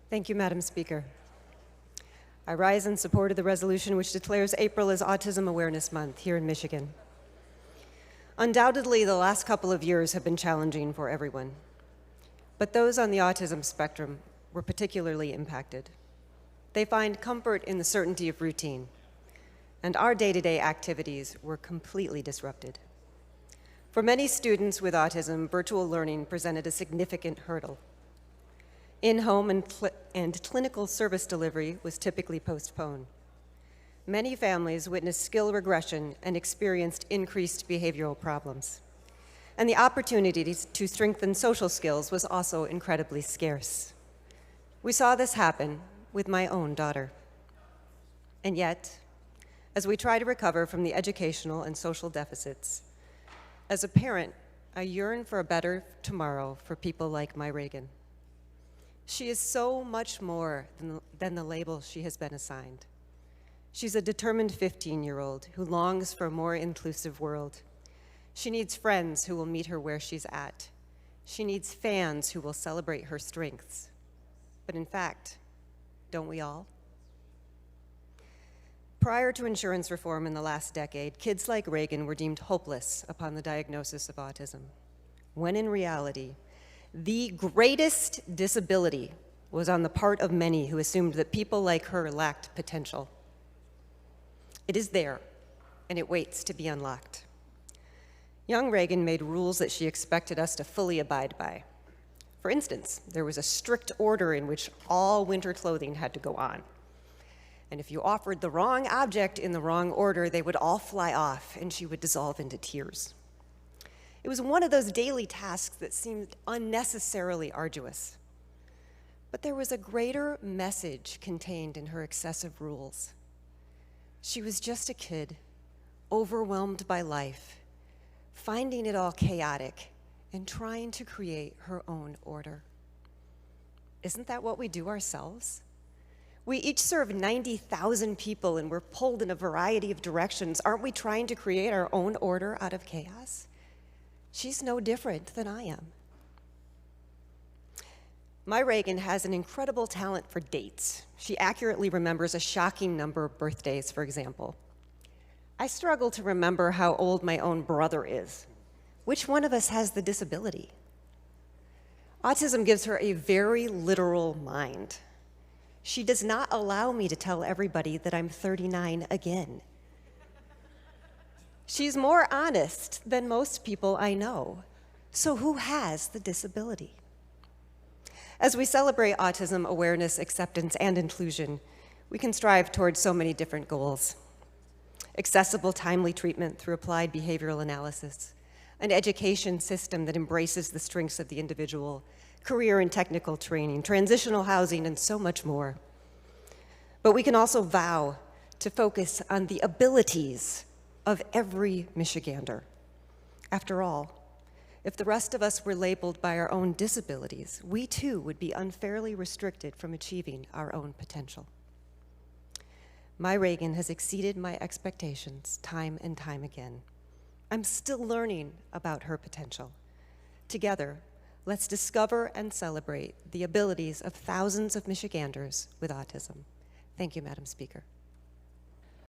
Thank you, Madam Speaker. I rise in support of the resolution which declares April as Autism Awareness Month here in Michigan. Undoubtedly, the last couple of years have been challenging for everyone, but those on the autism spectrum were particularly impacted. They find comfort in the certainty of routine, and our day-to-day activities were completely disrupted. For many students with autism, virtual learning presented a significant hurdle. In-home and clinical service delivery was typically postponed. Many families witnessed skill regression and experienced increased behavioral problems. And the opportunities to strengthen social skills was also incredibly scarce. We saw this happen with my own daughter. And yet, as we try to recover from the educational and social deficits, as a parent, I yearn for a better tomorrow for people like my Reagan. She is so much more than the label she has been assigned. She's a determined 15-year-old who longs for a more inclusive world. She needs friends who will meet her where she's at. She needs fans who will celebrate her strengths. But in fact, don't we all? Prior to insurance reform in the last decade, kids like Reagan were deemed hopeless upon the diagnosis of autism, when in reality, the greatest disability was on the part of many who assumed that people like her lacked potential. It is there, and it waits to be unlocked. Young Reagan made rules that she expected us to fully abide by. For instance, there was a strict order in which all winter clothing had to go on. And if you offered the wrong object in the wrong order, they would all fly off, and she would dissolve into tears. It was one of those daily tasks that seemed unnecessarily arduous. But there was a greater message contained in her excessive rules. She was just a kid, overwhelmed by life, finding it all chaotic, and trying to create her own order. Isn't that what we do ourselves? We each serve 90,000 people, and we're pulled in a variety of directions. Aren't we trying to create our own order out of chaos? She's no different than I am. My Reagan has an incredible talent for dates. She accurately remembers a shocking number of birthdays, for example. I struggle to remember how old my own brother is. Which one of us has the disability? Autism gives her a very literal mind. She does not allow me to tell everybody that I'm 39 again. She's more honest than most people I know. So who has the disability? As we celebrate autism awareness, acceptance, and inclusion, we can strive towards so many different goals. Accessible, timely treatment through applied behavioral analysis, an education system that embraces the strengths of the individual, career and technical training, transitional housing, and so much more. But we can also vow to focus on the abilities of every Michigander. After all, if the rest of us were labeled by our own disabilities, we too would be unfairly restricted from achieving our own potential. My Reagan has exceeded my expectations time and time again. I'm still learning about her potential. Together, let's discover and celebrate the abilities of thousands of Michiganders with autism. Thank you, Madam Speaker.